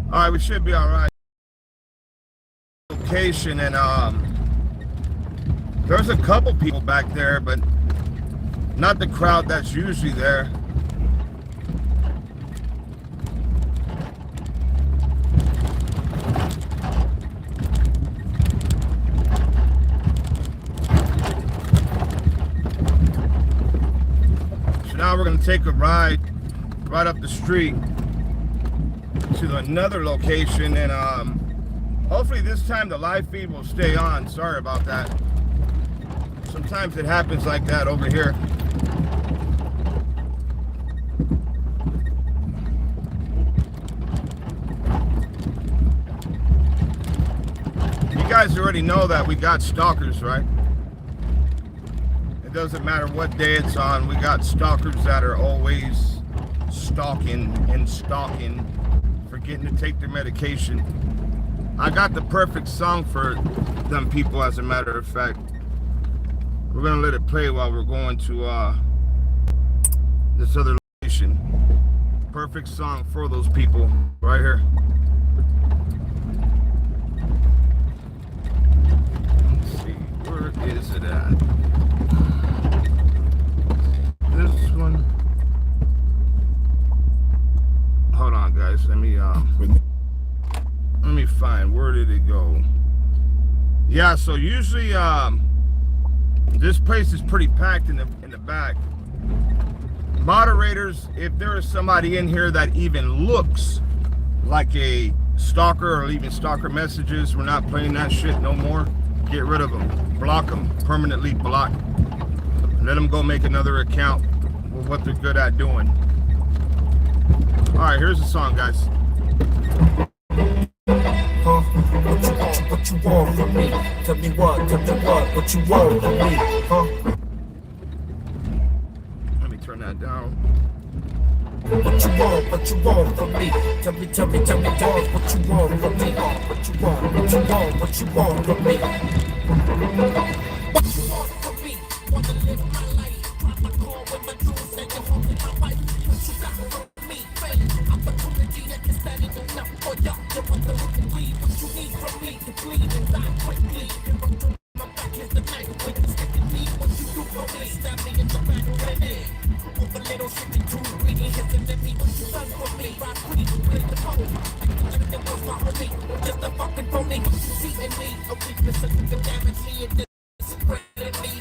All right, we should be all right. Location, and there's a couple people back there, but not the crowd that's usually there. So now we're gonna take a ride right up the street to another location, and hopefully this time the live feed will stay on. Sorry about that. Sometimes it happens like that over here. You guys already know that we got stalkers, right? It doesn't matter what day it's on. We got stalkers that are always stalking and stalking, forgetting to take their medication. I got the perfect song for them people, as a matter of fact. We're gonna let it play while we're going to this other location. Perfect song for those people right here. Let's see, where is it at? This one. Hold on, guys. Let me find, where did it go? Yeah, so usually this place is pretty packed in the back. Moderators, if there is somebody in here that even looks like a stalker or leaving stalker messages, we're not playing that shit no more. Get rid of them. Block them. Permanently block. Let them go make another account with what they're good at doing. Alright, here's the song, guys. What you want from me? Tell me what you want from me, huh? Let me turn that down. What you want from me? Tell me what you want from me? What you want from me? What you want from me? Wanna live my life, drop my car with my jewels and you're holding my wife. What you got from me? Opportunity that is standing enough for y'all. You want to look and leave. What you need from me to bleed and die quickly. And run through my back, here's the knife. When you stick at me, what you do for me? Stab me in the back of the head. Over little shit that too greedy. Hits and let me what you done for me. Ride free, play the phone. Everything was my homie. Just a fucking phony. What you see in me? A weakness that you can damage me and discredit me.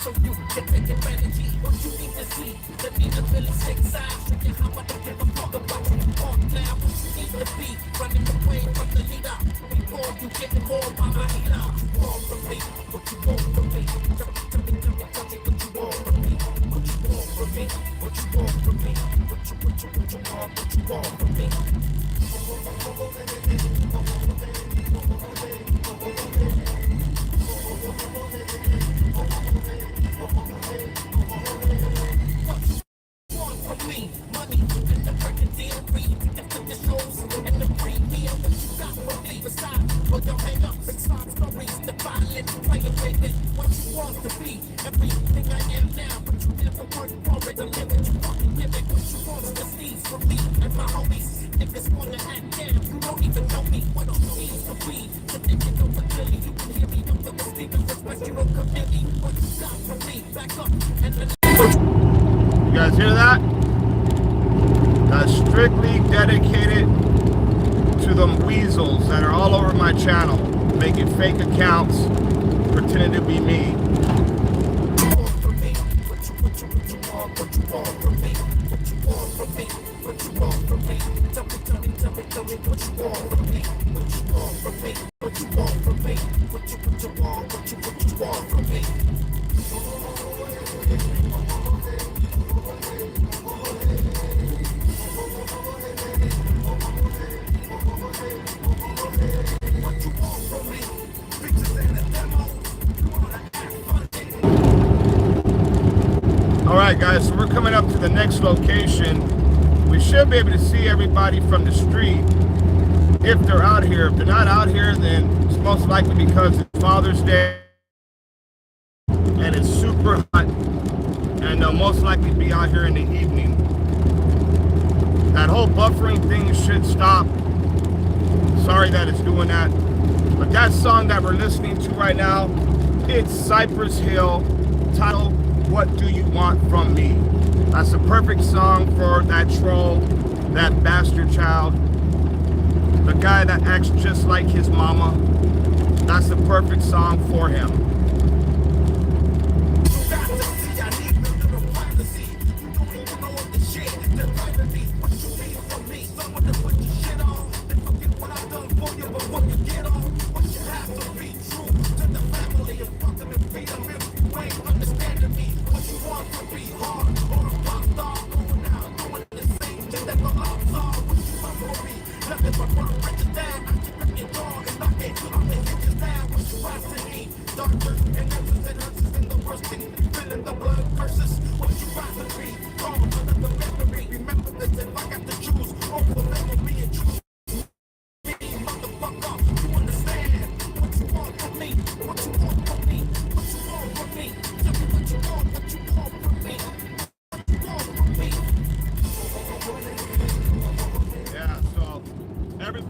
So you can take advantage. What you need to see? Let me the really sick side. Show you how I don't give a fuck about you. Walk now, what you need to be. Running away from the leader. Before you get more by my heater. What you want from me? What you want from me? Tell me what you want from me. What you want from me? What you want from me? What you want from me? Money and the record deal, read the shows and the premium. What you got for me besides all your hang-ups and side stories, the violence, playing with it. What you want to be, everything I am now, but you never worked for it. The limit you fucking limit. What you want to sneeze from me and my homies. Niggas wanna act down, you don't even know me. What I'm needs to be, so then you know what clearly you can hear me. I'm the speaker, respect you don't come near me. What you got from me, back up and let. You guys hear that? That's strictly dedicated to them weasels that are all over my channel, making fake accounts, pretending to be me. Alright guys, so we're coming up to the next location. We should be able to see everybody from the street if they're out here. If they're not out here, then it's most likely because it's Father's Day and it's super hot, and they'll most likely be out here in the evening. That whole buffering thing should stop Sorry that it's doing that. But that song that we're listening to right now, it's Cypress Hill, titled What Do You Want From Me? That's a perfect song for that troll, that bastard child, the guy that acts just like his mama. That's the perfect song for him.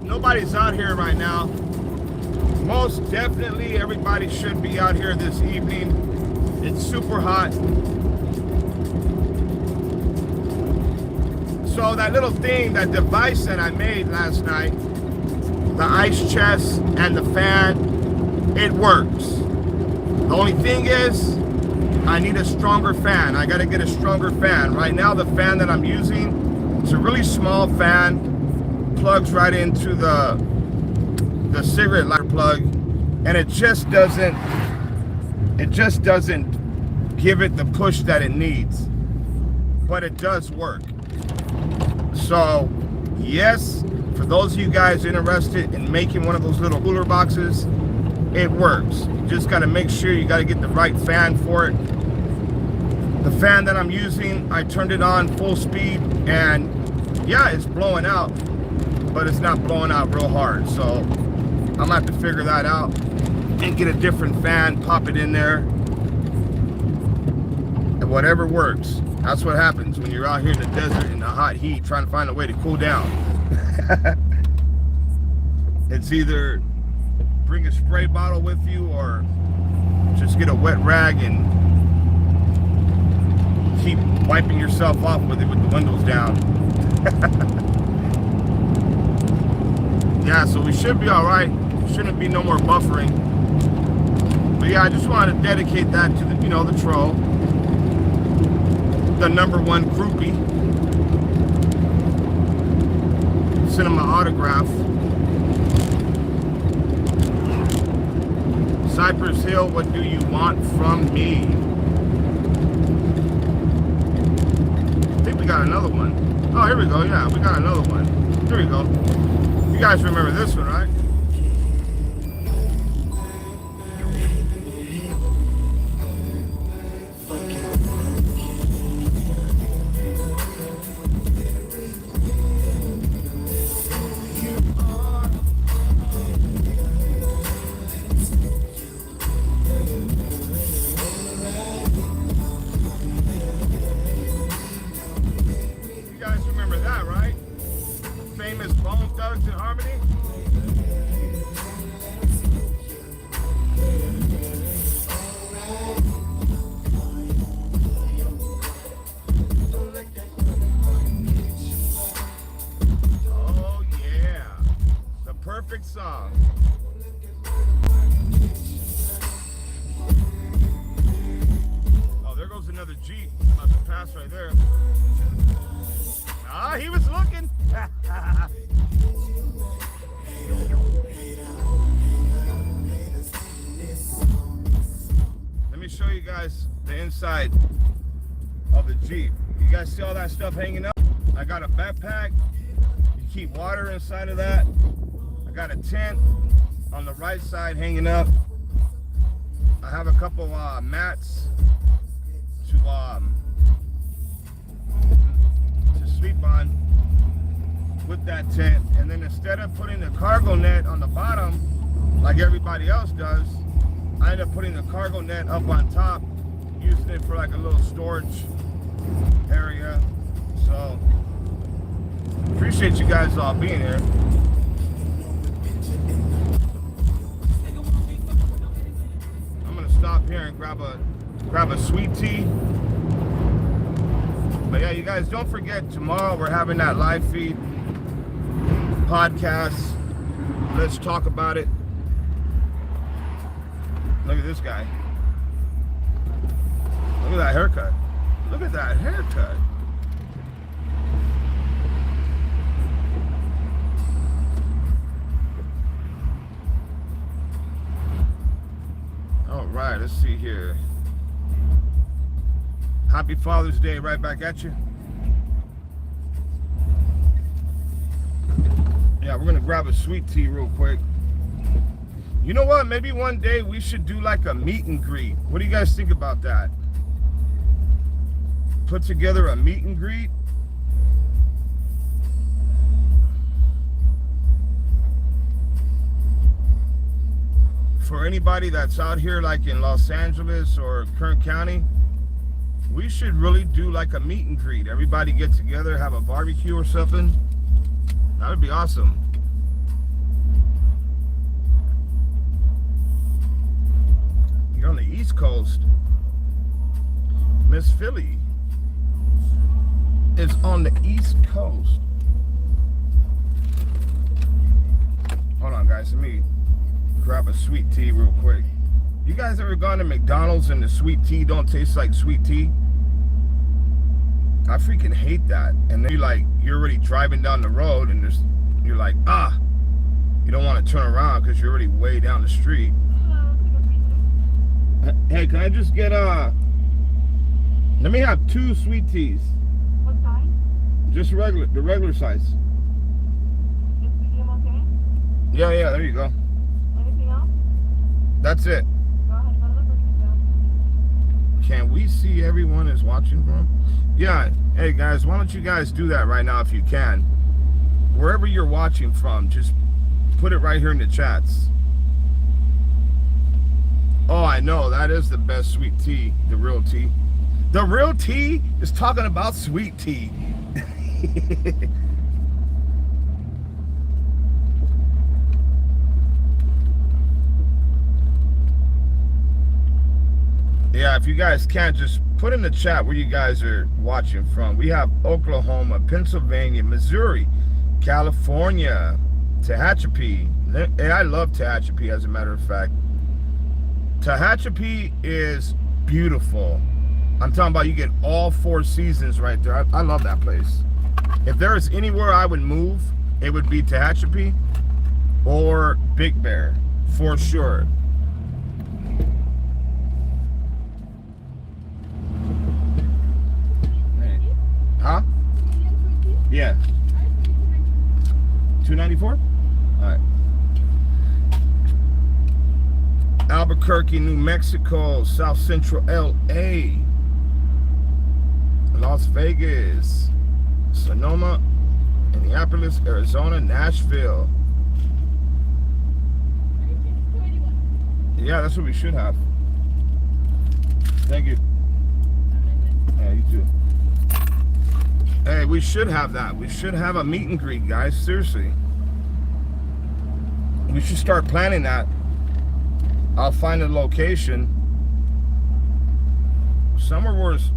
Nobody's out here right now. Most definitely everybody should be out here this evening. It's super hot. So that little thing, that device that I made last night, the ice chest and the fan, it works. The only thing is, I need a stronger fan. I gotta get a stronger fan. Right now the fan that I'm using, it's a really small fan. Plugs right into the cigarette lighter plug, and it just doesn't give it the push that it needs, but it does work. So yes, for those of you guys interested in making one of those little cooler boxes, it works. You just got to make sure you got to get the right fan for it. The fan that I'm using, I turned it on full speed, and yeah, it's blowing out, but it's not blowing out real hard. So I'm gonna have to figure that out and get a different fan, pop it in there, and whatever works. That's what happens when you're out here in the desert in the hot heat trying to find a way to cool down. It's either bring a spray bottle with you or just get a wet rag and keep wiping yourself off with it with the windows down. Yeah, so we should be all right. Shouldn't be no more buffering. But yeah, I just wanted to dedicate that to the, the troll, the #1 groupie. Send him an autograph. Cypress Hill, what do you want from me? I think we got another one. Oh, here we go. Yeah, we got another one. Here we go. You guys remember this one, right? You guys remember that, right? Famous Bone Thugs and Harmony. Oh yeah, the perfect song. Oh, there goes another Jeep about to pass right there. Ah, he was looking. Let me show you guys the inside of the Jeep. You guys see all that stuff hanging up? I got a backpack. You keep water inside of that. I got a tent on the right side hanging up. I have a couple mats to sleep on with that tent, and then instead of putting the cargo net on the bottom like everybody else does, I end up putting the cargo net up on top, using it for like a little storage area. So appreciate you guys all being here. grab a sweet tea. But yeah, you guys don't forget, tomorrow we're having that live feed podcast. Let's talk about it. Look at this guy. Look at that haircut. Look at that haircut. All right, let's see here. Happy Father's Day right back at you. Yeah, we're gonna grab a sweet tea real quick. You know what? Maybe one day we should do like a meet and greet. What do you guys think about that? Put together a meet and greet. For anybody that's out here like in Los Angeles or Kern County, we should really do like a meet and greet. Everybody get together, have a barbecue or something. That would be awesome. You're on the East Coast. Miss Philly is on the East Coast. Hold on, guys. Let me grab a sweet tea real quick. You guys ever gone to McDonald's and the sweet tea don't taste like sweet tea? I freaking hate that. And then you're already driving down the road and you're like, you don't want to turn around because you're already way down the street. Hey, can I just get let me have 2 sweet teas. What size? Just the regular size. Just medium, okay? Yeah, there you go. Anything else? That's it. Go ahead, go to the first. Can we see everyone is watching, bro? Yeah. Hey, guys, why don't you guys do that right now if you can? Wherever you're watching from, just put it right here in the chats. Oh, I know. That is the best sweet tea, the real tea. The real tea is talking about sweet tea. Yeah, if you guys can't, just put in the chat where you guys are watching from. We have Oklahoma, Pennsylvania, Missouri, California, Tehachapi. Hey, I love Tehachapi, as a matter of fact. Tehachapi is beautiful. I'm talking about, you get all 4 seasons right there. I love that place. If there is anywhere I would move, it would be Tehachapi or Big Bear, for sure. Hey. Huh? Yeah. $2.94? All right. Albuquerque, New Mexico, South Central LA, Las Vegas, Sonoma, Minneapolis, Arizona, Nashville. Yeah, that's what we should have. Thank you. Yeah, you too. Hey, we should have that. We should have a meet and greet, guys. Seriously. We should start planning that. I'll find a location. Somewhere where it's,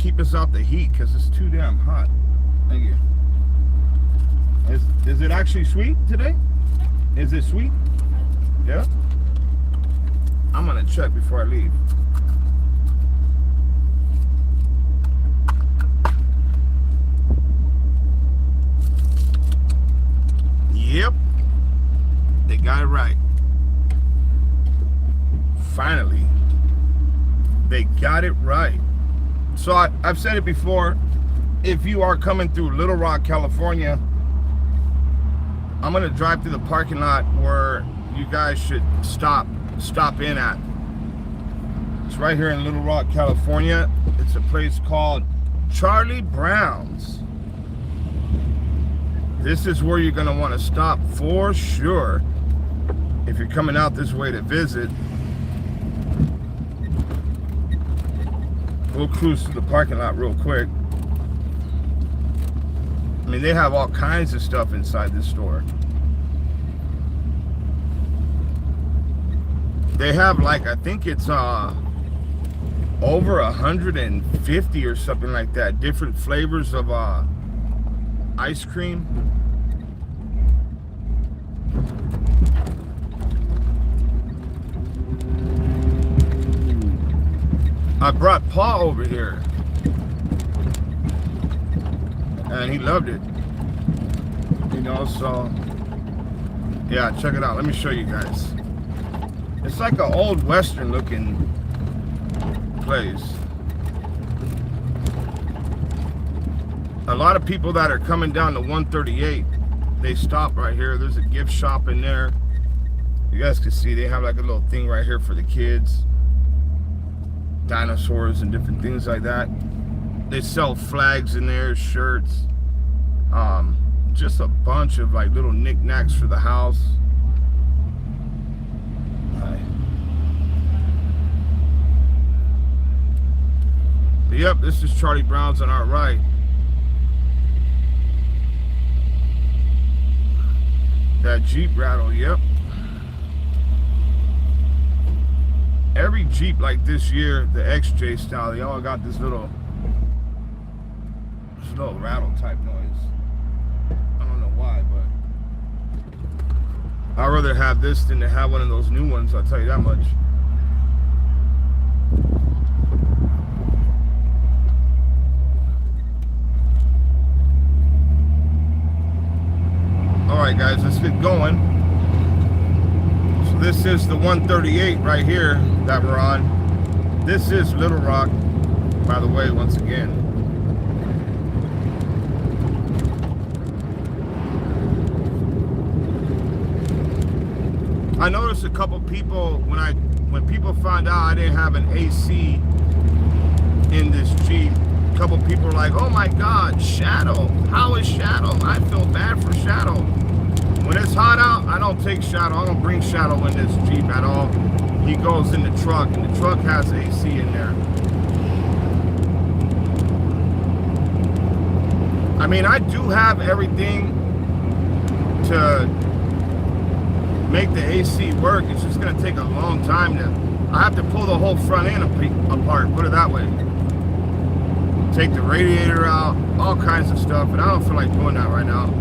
keep us out the heat because it's too damn hot. Thank you. Is it actually sweet today? Is it sweet? Yeah? I'm gonna check before I leave. Yep. They got it right. Finally. They got it right. So I've said it before. If you are coming through Little Rock, California, I'm gonna drive through the parking lot where you guys should stop in at. It's right here in Little Rock, California. It's a place called Charlie Brown's. This is where you're gonna want to stop for sure if you're coming out this way to visit. We'll cruise through the parking lot real quick. I mean, they have all kinds of stuff inside this store. They have, like, I think it's over 150 or something like that. Different flavors of ice cream. I brought Paul over here, and he loved it. You know, so yeah, check it out. Let me show you guys. It's like an old Western looking place. A lot of people that are coming down to 138, they stop right here. There's a gift shop in there. You guys can see they have like a little thing right here for the kids. Dinosaurs and different things like that. They sell flags in there, shirts, just a bunch of like little knickknacks for the house. Yep, this is Charlie Brown's on our right. That Jeep rattle, yep. Every Jeep like this year, the XJ style, they all got this little rattle type noise. I don't know why, but I'd rather have this than to have one of those new ones, I'll tell you that much. Alright guys, let's get going. So this is the 138 right here that we're on. This is Little Rock, by the way, once again. I noticed a couple people, when people found out I didn't have an AC in this Jeep, a couple people were like, oh my God, Shadow, how is Shadow? I feel bad for Shadow. When it's hot out, I don't take Shadow. I don't bring Shadow in this Jeep at all. He goes in the truck, and the truck has AC in there. I mean, I do have everything to make the AC work. It's just going to take a long time to... I have to pull the whole front end apart, put it that way. Take the radiator out, all kinds of stuff, and I don't feel like doing that right now.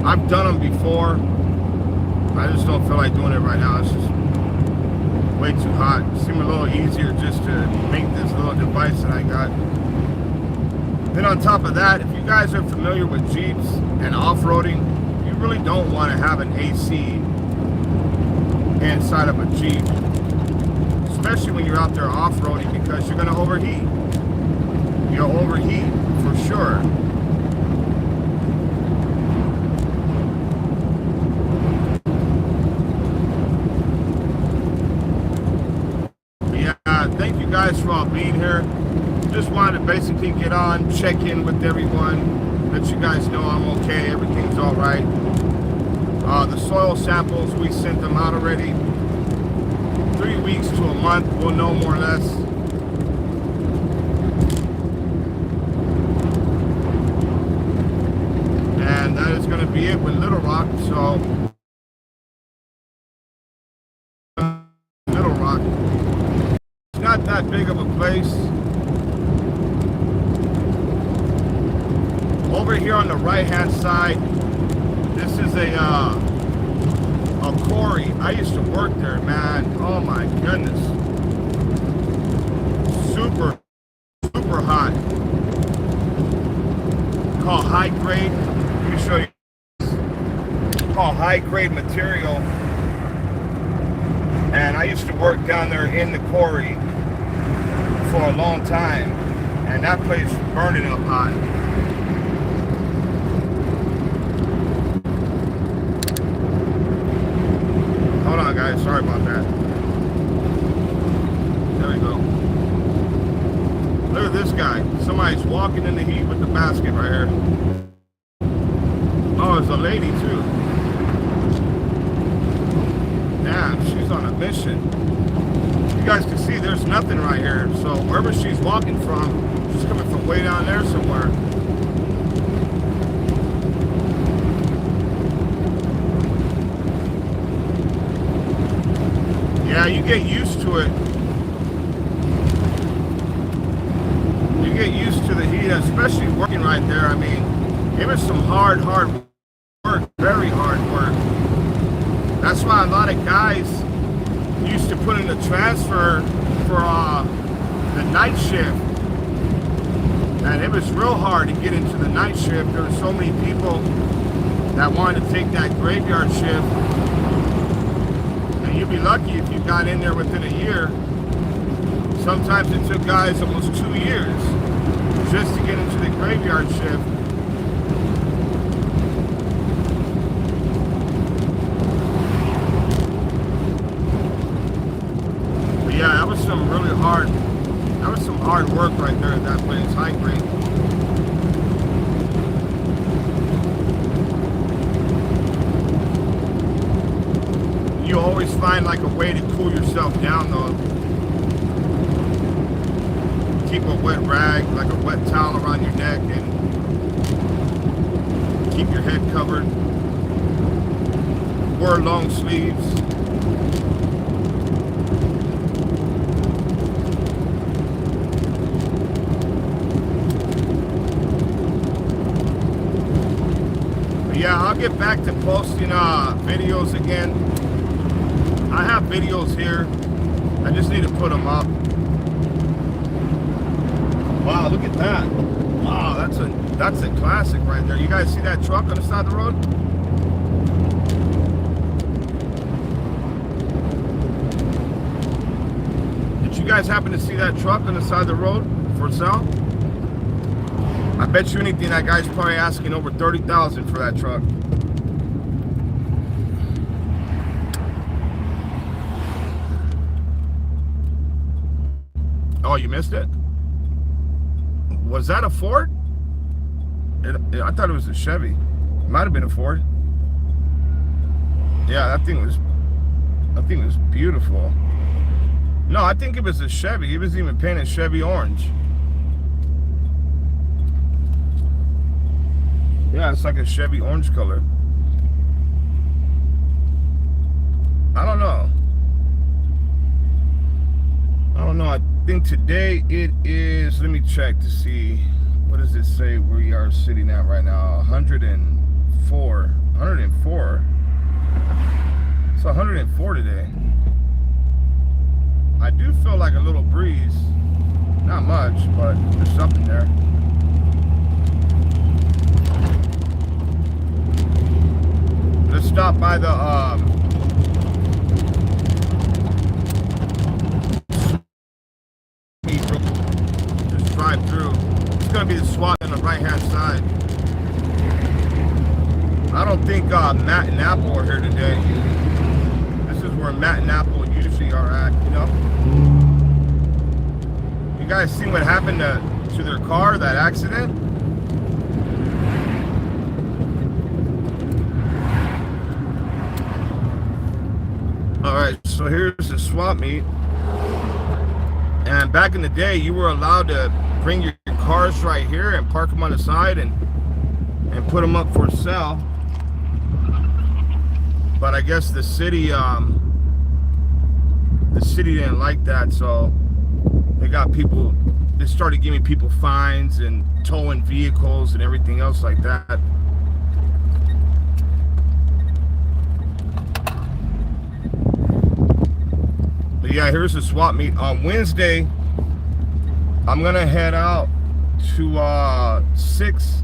I've done them before. I just don't feel like doing it right now. It's just way too hot. It seemed a little easier just to make this little device that I got. Then on top of that, if you guys are familiar with Jeeps and off-roading, you really don't want to have an AC inside of a Jeep. Especially when you're out there off-roading, because you're going to overheat. You'll overheat for sure. Thank you guys for all being here. Just wanted to basically get on, check in with everyone, let you guys know I'm okay, everything's all right. The soil samples, we sent them out already. 3 weeks to a month, we'll know more or less. And that is going to be it with Little Rock. So Little Rock, not that big of a place. Over here on the right hand side, this is a quarry. I used to work there, man. Oh my goodness, super hot. Called high grade. Let me show you. Called high grade material. And I used to work down there in the quarry for a long time, and that place was burning up hot. Hold on guys, sorry about that. There we go. Look at this guy. Somebody's walking in the heat with the basket right here. Oh, it's a lady too. Damn, she's on a mission. You guys can see there's nothing right here. So wherever she's walking from, she's coming from way down there somewhere. Yeah, you get used to it get used to the heat, especially working right there. I mean, it was some hard work, very hard work. That's why a lot of guys used to put in a transfer for the night shift. And it was real hard to get into the night shift. There were so many people that wanted to take that graveyard shift. And you'd be lucky if you got in there within a year. Sometimes it took guys almost 2 years just to get into the graveyard shift. But yeah, that was some really hard, hard work right there at that place, high grade. You always find like a way to cool yourself down though. Keep a wet rag, like a wet towel around your neck, and keep your head covered. Wear long sleeves. But yeah, I'll get back to posting videos again. I have videos here. I just need to put them up. Wow, look at that. Wow, that's a classic right there. You guys see that truck on the side of the road? Did you guys happen to see that truck on the side of the road for sale? I bet you anything that guy's probably asking over $30,000 for that truck. Oh, you missed it? Was that a Ford? I thought it was a Chevy. It might have been a Ford. Yeah, that thing was beautiful. No, I think it was a Chevy. He was even painted Chevy orange. Yeah, it's like a Chevy orange color. I don't know. I think today it is, let me check to see, what does it say we are sitting at right now? 104. It's 104 today. I do feel like a little breeze. Not much, but there's something there. Let's stop by the just drive through. It's gonna be the SWAT on the right hand side. I don't think Matt and Apple are here today. This is where Matt and Apple usually are at, you know. You guys seen what happened to their car, that accident? Alright, so here's the swap meet. And back in the day, you were allowed to bring your cars right here and park them on the side and put them up for sale. But I guess the city didn't like that, so they started giving people fines and towing vehicles and everything else like that. But yeah, here's the swap meet. On Wednesday, I'm gonna head out to six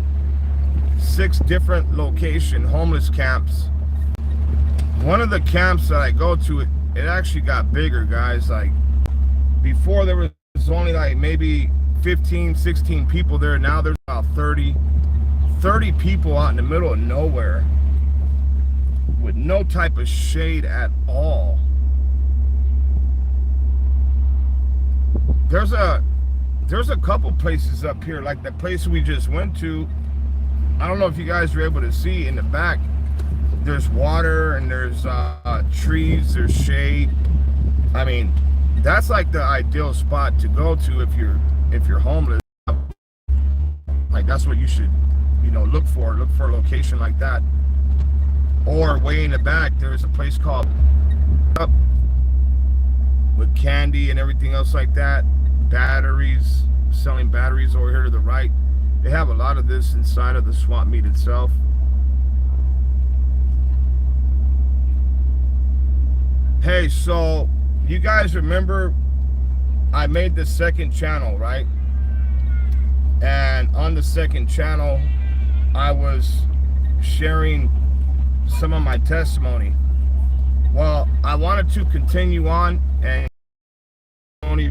different location homeless camps. One of the camps that I go to, it actually got bigger, guys. Like before there was only like maybe 15, 16 people there. Now there's about 30 people out in the middle of nowhere with no type of shade at all. There's a couple places up here, like the place we just went to. I don't know if you guys were able to see in the back. There's water and there's trees, there's shade. I mean, that's like the ideal spot to go to if you're homeless. Like that's what you should, look for. Look for a location like that. Or way in the back, there's a place called Up with candy and everything else like that. Batteries. selling batteries over here to the right. They have a lot of this inside of the swap meet itself. Hey, so you guys remember I made the second channel, right? And on the second channel, I was sharing some of my testimony. Well, I wanted to continue on, and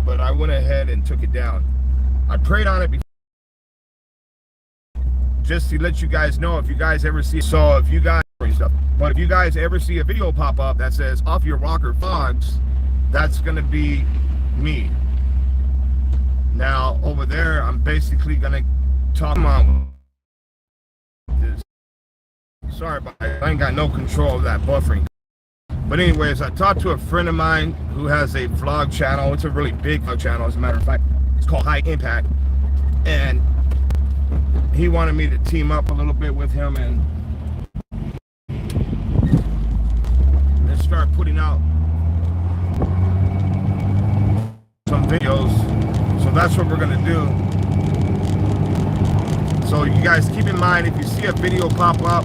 but I went ahead and took it down. I prayed on it before, just to let you guys know if you guys ever see. So if you guys stuff, but if you guys ever see a video pop up that says "Off Your Rocker Vlogs," that's gonna be me. Now over there, I'm basically gonna talk about this. Sorry, but I ain't got no control of that buffering. But anyways, I talked to a friend of mine who has a vlog channel. It's a really big vlog channel, as a matter of fact. It's called High Impact. And he wanted me to team up a little bit with him and let's start putting out some videos. So that's what we're gonna do. So you guys keep in mind, if you see a video pop up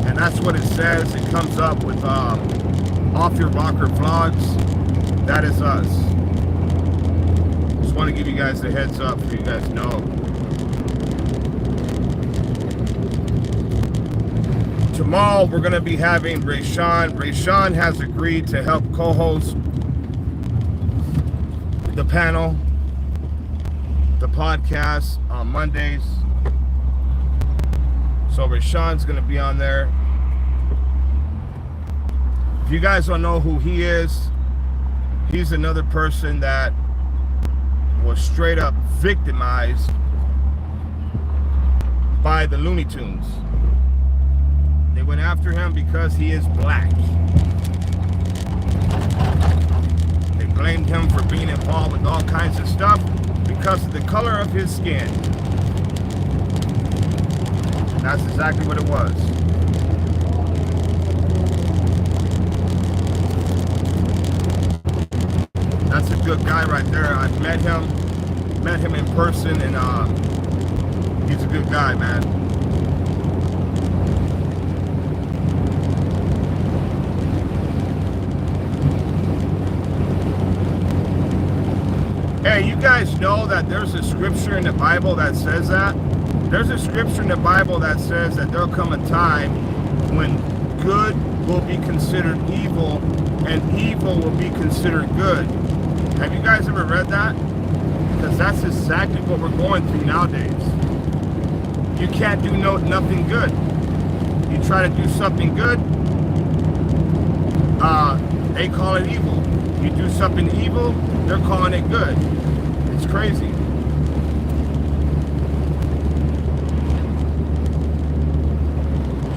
and that's what it says, it comes up with Off Your Rocker Vlogs, that is us. Just want to give you guys a heads up so you guys know. Tomorrow we're going to be having Rayshawn. Rayshawn has agreed to help co-host the panel, the podcast on Mondays. So Rayshawn's going to be on there. If you guys don't know who he is, he's another person that was straight up victimized by the Looney Tunes. They went after him because he is black. They blamed him for being involved with all kinds of stuff because of the color of his skin. And that's exactly what it was. That's a good guy right there. I've met him in person, and he's a good guy, man. Hey, you guys know that there's a scripture in the Bible that says that? There's a scripture in the Bible that says that there'll come a time when good will be considered evil and evil will be considered good. Have you guys ever read that? Because that's exactly what we're going through nowadays. You can't do nothing good. You try to do something good, they call it evil. You do something evil, they're calling it good. It's crazy.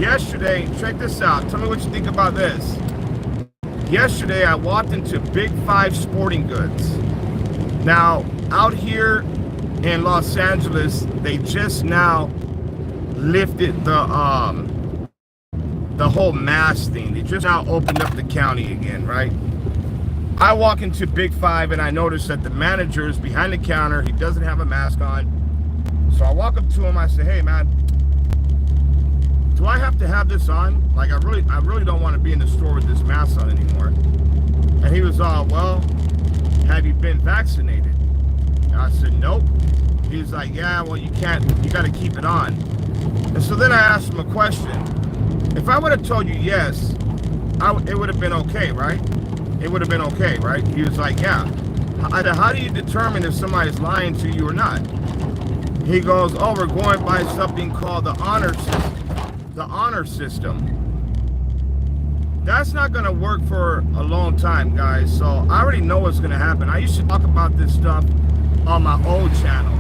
Yesterday, check this out. Tell me what you think about this. Yesterday, I walked into Big 5 Sporting Goods. Now, out here in Los Angeles, they just now lifted the whole mask thing. They just now opened up the county again, right? I walk into Big 5 and I notice that the manager is behind the counter. He doesn't have a mask on. So I walk up to him. I say, "Hey, man, do I have to have this on? Like, I really don't want to be in the store with this mask on anymore." And he was all, "Well, have you been vaccinated?" And I said, "Nope." He's like, "Yeah, well, you can't, you got to keep it on." And so then I asked him a question. If I would have told you yes, it would have been okay, right? It would have been okay, right? He was like, "Yeah." How do you determine if somebody's lying to you or not? He goes, "Oh, we're going by something called the honor system." The honor system. That's not going to work for a long time, guys. So I already know what's going to happen. I used to talk about this stuff on my old channel.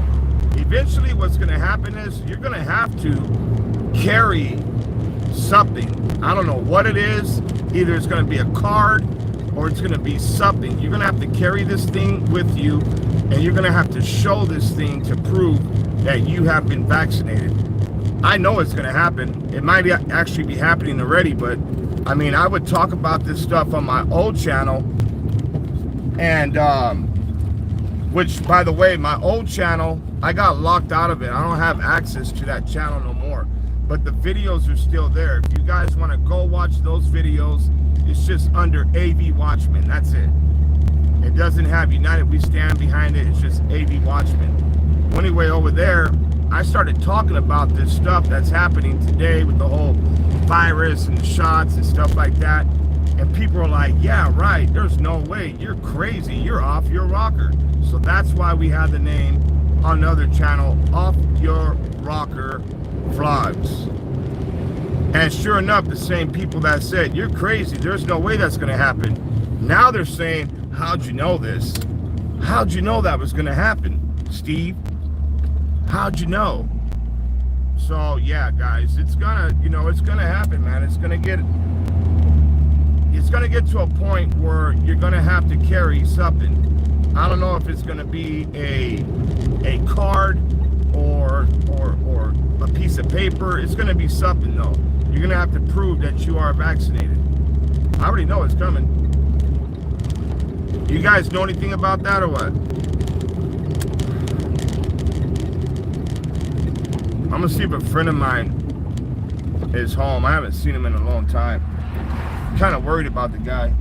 Eventually what's going to happen is you're going to have to carry something. I don't know what it is. Either it's going to be a card or it's going to be something. You're going to have to carry this thing with you, and you're going to have to show this thing to prove that you have been vaccinated. I know it's going to happen. It might actually be happening already, but I mean, I would talk about this stuff on my old channel, and which, by the way, my old channel I got locked out of it. I don't have access to that channel no more. But the videos are still there. If you guys want to go watch those videos, it's just under AV Watchmen. That's it. It doesn't have United We Stand behind it. It's just AV Watchmen. Well, anyway, over there, I started talking about this stuff that's happening today with the whole virus and the shots and stuff like that. And people are like, yeah, right. There's no way. You're crazy. You're off your rocker. So that's why we have the name on the other channel, Off Your Rocker Vlogs. And sure enough, the same people that said, you're crazy, there's no way that's going to happen, now they're saying, how'd you know this? How'd you know that was going to happen, Steve? How'd you know? So yeah, guys, it's gonna, it's gonna happen, man. It's gonna get to a point where you're gonna have to carry something. I don't know if it's gonna be a card or a piece of paper. It's gonna be something though. You're gonna have to prove that you are vaccinated. I already know it's coming. You guys know anything about that or what? I'm gonna see if a friend of mine is home. I haven't seen him in a long time. I'm kind of worried about the guy.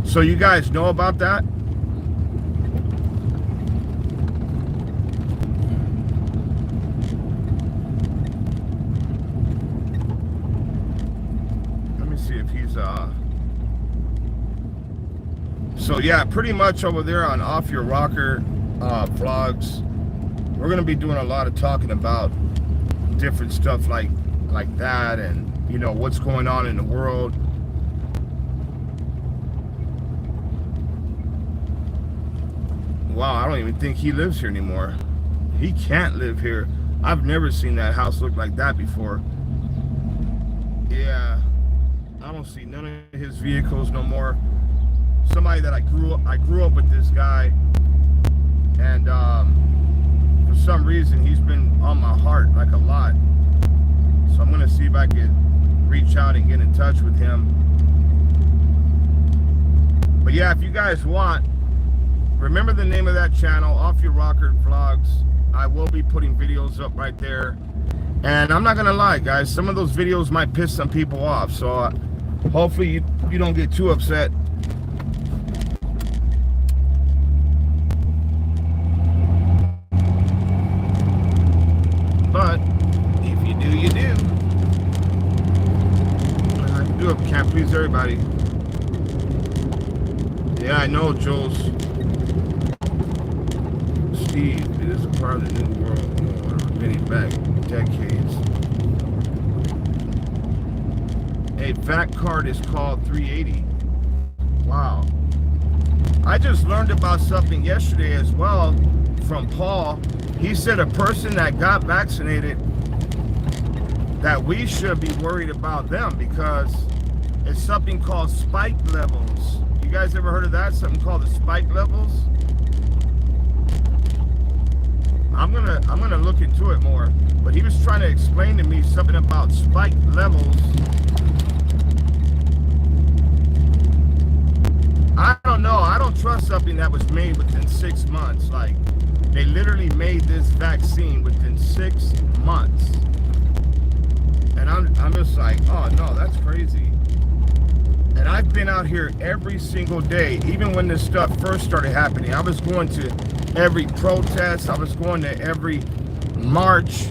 So you guys know about that? Let me see if he's so yeah, pretty much over there on Off Your Rocker vlogs, we're gonna be doing a lot of talking about different stuff like that, and what's going on in the world. Wow, I don't even think he lives here anymore. He can't live here. I've never seen that house look like that before. Yeah, I don't see none of his vehicles no more. Somebody that I grew up with this guy, and for some reason he's been on my heart like a lot. So I'm gonna see if I can reach out and get in touch with him. But yeah, if you guys want, remember the name of that channel, Off Your Rocker Vlogs. I will be putting videos up right there. And I'm not gonna lie, guys, some of those videos might piss some people off. So hopefully you don't get too upset. But if you do, you do. I can do it, can't please everybody. Yeah, I know, Jules. Steve, it is a part of the new world order, many back decades. A VAC card is called 380. Wow. I just learned about something yesterday as well from Paul. He said a person that got vaccinated, that we should be worried about them because it's something called spike levels. You guys ever heard of that? Something called the spike levels? I'm gonna look into it more. But he was trying to explain to me something about spike levels. I don't know. I don't trust something that was made within 6 months. Like, they literally made this vaccine within 6 months. And I'm just like, oh no, that's crazy. And I've been out here every single day, even when this stuff first started happening. I was going to every protest. I was going to every march.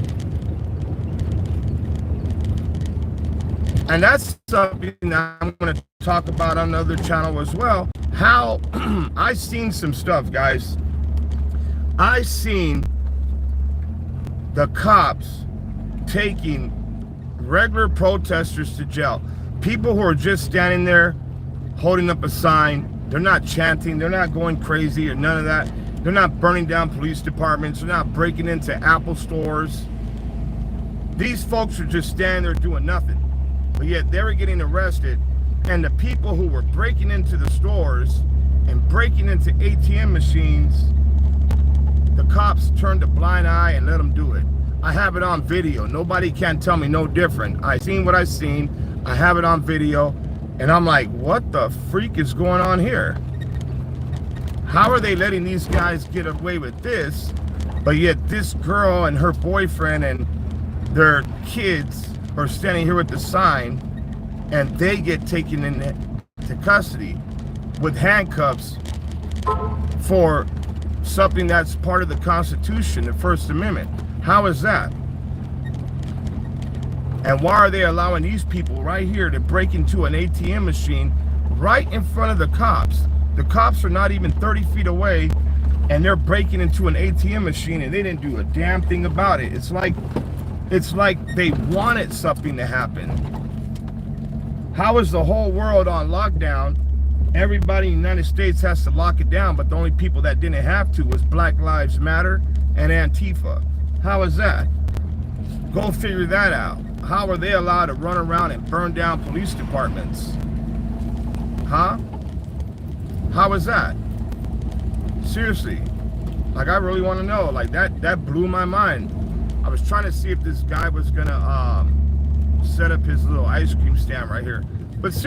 And that's something that I'm going to talk about on another channel as well. How I seen some stuff, guys. I seen the cops taking regular protesters to jail. People who are just standing there holding up a sign. They're not chanting. They're not going crazy or none of that. They're not burning down police departments. They're not breaking into Apple stores. These folks are just standing there doing nothing. But yet they were getting arrested. And the people who were breaking into the stores and breaking into ATM machines, the cops turned a blind eye and let them do it. I have it on video. Nobody can tell me no different. I seen what I seen. I have it on video. And I'm like, what the freak is going on here? How are they letting these guys get away with this, but yet this girl and her boyfriend and their kids are standing here with the sign, and they get taken into custody with handcuffs for something that's part of the Constitution, the First Amendment? How is that? And why are they allowing these people right here to break into an ATM machine right in front of the cops? The cops are not even 30 feet away, and they're breaking into an ATM machine, and they didn't do a damn thing about it. It's like they wanted something to happen. How is the whole world on lockdown? Everybody in the United States has to lock it down, but the only people that didn't have to was Black Lives Matter and Antifa. How is that? Go figure that out. How are they allowed to run around and burn down police departments? Huh? How is that? Seriously. Like, I really want to know. Like, that blew my mind. I was trying to see if this guy was gonna set up his little ice cream stand right here. But seriously,